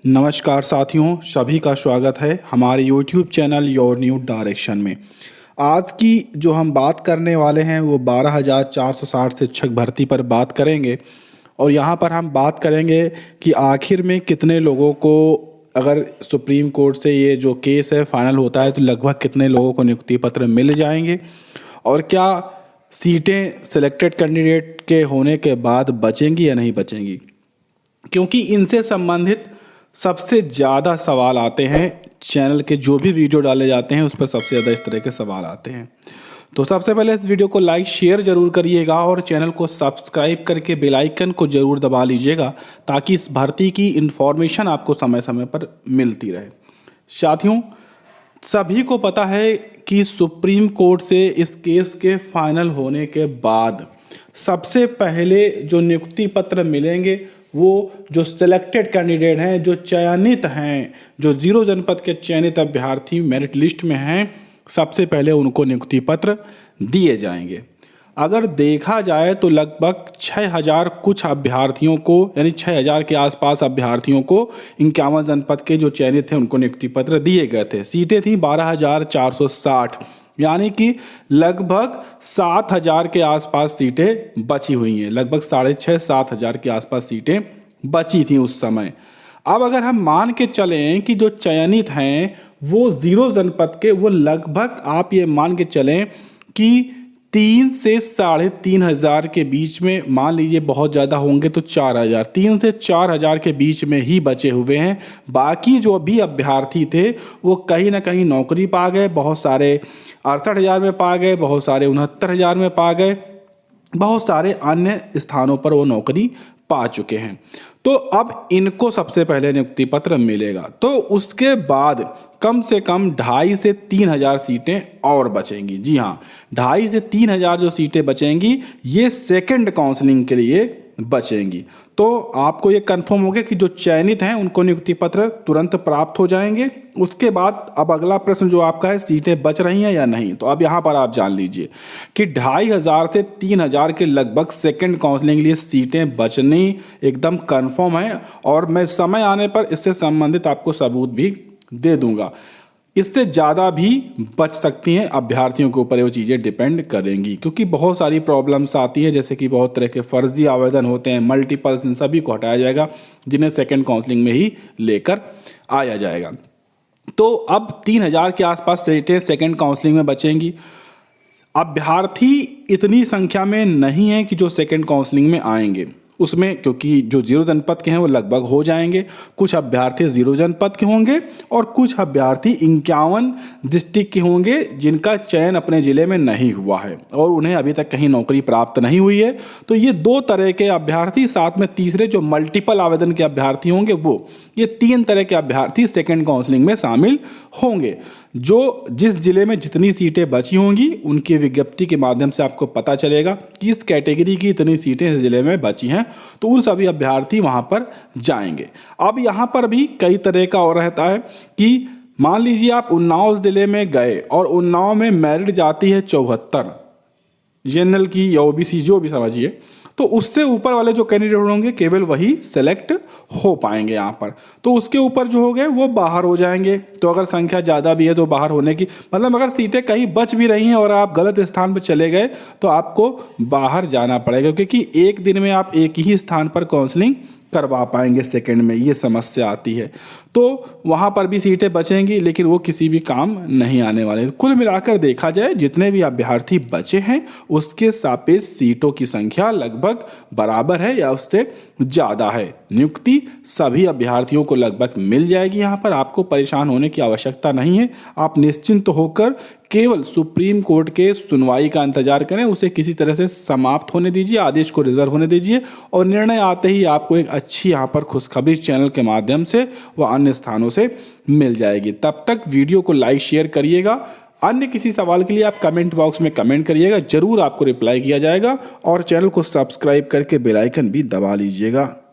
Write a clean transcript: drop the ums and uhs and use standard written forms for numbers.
नमस्कार साथियों, सभी का स्वागत है हमारे YouTube channel your new direction में। आज की जो हम बात करने वाले हैं वो 12,460 शिक्षक भर्ती पर बात करेंगे और यहाँ पर हम बात करेंगे कि आखिर में कितने लोगों को, अगर सुप्रीम कोर्ट से ये जो केस है फाइनल होता है तो लगभग कितने लोगों को नियुक्ति पत्र मिल जाएंगे और क्या सीटें सिलेक्टेड कैंडिडेट के होने के बाद बचेंगी या नहीं बचेंगी, क्योंकि इनसे संबंधित सबसे ज़्यादा सवाल आते हैं। चैनल के जो भी वीडियो डाले जाते हैं उस पर सबसे ज़्यादा इस तरह के सवाल आते हैं। तो सबसे पहले इस वीडियो को लाइक शेयर ज़रूर करिएगा और चैनल को सब्सक्राइब करके बेल आइकन को ज़रूर दबा लीजिएगा ताकि इस भर्ती की इन्फॉर्मेशन आपको समय समय पर मिलती रहे। साथियों, सभी को पता है कि सुप्रीम कोर्ट से इस केस के फाइनल होने के बाद सबसे पहले जो नियुक्ति पत्र मिलेंगे वो जो सिलेक्टेड कैंडिडेट हैं, जो चयनित हैं, जो 0 जनपद के चयनित अभ्यर्थी मेरिट लिस्ट में हैं, सबसे पहले उनको नियुक्ति पत्र दिए जाएंगे। अगर देखा जाए तो लगभग 6,000 कुछ अभ्यर्थियों को, यानी 6,000 के आसपास अभ्यर्थियों को 51 जनपद के जो चयनित थे उनको नियुक्ति पत्र दिए गए थे। सीटें थी 12,460, यानी कि लगभग 7,000 के आसपास सीटें बची हुई हैं। लगभग 6,500-7,000 के आसपास सीटें बची थी उस समय। अब अगर हम मान के चलें कि जो चयनित हैं वो 0 जनपद के, वो लगभग आप ये मान के चलें कि 3 से 3,500 के बीच में, मान लीजिए बहुत ज़्यादा होंगे तो 4,000, 3 से 4,000 के बीच में ही बचे हुए हैं। बाकी जो भी अभ्यर्थी थे वो कहीं ना कहीं नौकरी पा गए, बहुत सारे 68,000 में पा गए, बहुत सारे 69,000 में पा गए, बहुत सारे अन्य स्थानों पर वो नौकरी पा चुके हैं। तो अब इनको सबसे पहले नियुक्ति पत्र मिलेगा, तो उसके बाद कम से कम 2,500 से 3,000 सीटें और बचेंगी। जी हाँ, 2,500 से 3,000 जो सीटें बचेंगी ये सेकंड काउंसलिंग के लिए बचेंगी। तो आपको ये कंफर्म हो गया कि जो चयनित हैं उनको नियुक्ति पत्र तुरंत प्राप्त हो जाएंगे। उसके बाद अब अगला प्रश्न जो आपका है, सीटें बच रही हैं या नहीं। तो अब यहाँ पर आप जान लीजिए कि 2,500 से 3,000 के लगभग सेकंड काउंसलिंग के लिए सीटें बचनी एकदम कंफर्म है और मैं समय आने पर इससे संबंधित आपको सबूत भी दे दूंगा। इससे ज़्यादा भी बच सकती हैं, अभ्यर्थियों के ऊपर वो चीज़ें डिपेंड करेंगी, क्योंकि बहुत सारी प्रॉब्लम्स आती हैं, जैसे कि बहुत तरह के फर्जी आवेदन होते हैं, मल्टीपल्स, इन सभी को हटाया जाएगा जिन्हें सेकंड काउंसलिंग में ही लेकर आया जाएगा। तो अब 3,000 के आसपास सीटें सेकंड काउंसलिंग में बचेंगी। अभ्यर्थी इतनी संख्या में नहीं है कि जो सेकंड काउंसलिंग में आएंगे उसमें, क्योंकि जो 0 जनपद के हैं वो लगभग हो जाएंगे। कुछ अभ्यर्थी 0 जनपद के होंगे और कुछ अभ्यर्थी 51 डिस्ट्रिक्ट के होंगे जिनका चयन अपने ज़िले में नहीं हुआ है और उन्हें अभी तक कहीं नौकरी प्राप्त नहीं हुई है। तो ये 2 तरह के अभ्यर्थी, साथ में तीसरे जो मल्टीपल आवेदन के अभ्यर्थी होंगे वो, ये 3 तरह के अभ्यर्थी सेकेंड काउंसलिंग में शामिल होंगे। जो जिस ज़िले में जितनी सीटें बची होंगी उनकी विज्ञप्ति के माध्यम से आपको पता चलेगा कि इस कैटेगरी की इतनी सीटें इस ज़िले में बची हैं, तो उन सभी अभ्यर्थी वहां पर जाएंगे। अब यहाँ पर भी कई तरह का और रहता है कि मान लीजिए आप उन्नाव ज़िले में गए और उन्नाव में मेरिट जाती है 74 जनरल की या ओबीसी, जो भी समझिए, तो उससे ऊपर वाले जो कैंडिडेट होंगे केवल वही सेलेक्ट हो पाएंगे यहाँ पर। तो उसके ऊपर जो हो गए वो बाहर हो जाएंगे। तो अगर संख्या ज़्यादा भी है तो बाहर होने की मतलब, अगर सीटें कहीं बच भी रही हैं और आप गलत स्थान पर चले गए तो आपको बाहर जाना पड़ेगा, क्योंकि एक दिन में आप एक ही स्थान पर काउंसलिंग करवा पाएंगे सेकंड में, ये समस्या आती है। तो वहाँ पर भी सीटें बचेंगी लेकिन वो किसी भी काम नहीं आने वाले। कुल मिलाकर देखा जाए जितने भी अभ्यर्थी बचे हैं उसके सापेक्ष सीटों की संख्या लगभग बराबर है या उससे ज़्यादा है। नियुक्ति सभी अभ्यर्थियों को लगभग मिल जाएगी। यहाँ पर आपको परेशान होने की आवश्यकता नहीं है। आप निश्चिंत होकर केवल सुप्रीम कोर्ट के सुनवाई का इंतजार करें, उसे किसी तरह से समाप्त होने दीजिए, आदेश को रिजर्व होने दीजिए और निर्णय आते ही आपको एक अच्छी यहाँ पर खुशखबरी चैनल के माध्यम से व अन्य स्थानों से मिल जाएगी। तब तक वीडियो को लाइक शेयर करिएगा। अन्य किसी सवाल के लिए आप कमेंट बॉक्स में कमेंट करिएगा, जरूर आपको रिप्लाई किया जाएगा और चैनल को सब्सक्राइब करके बेल आइकन भी दबा लीजिएगा।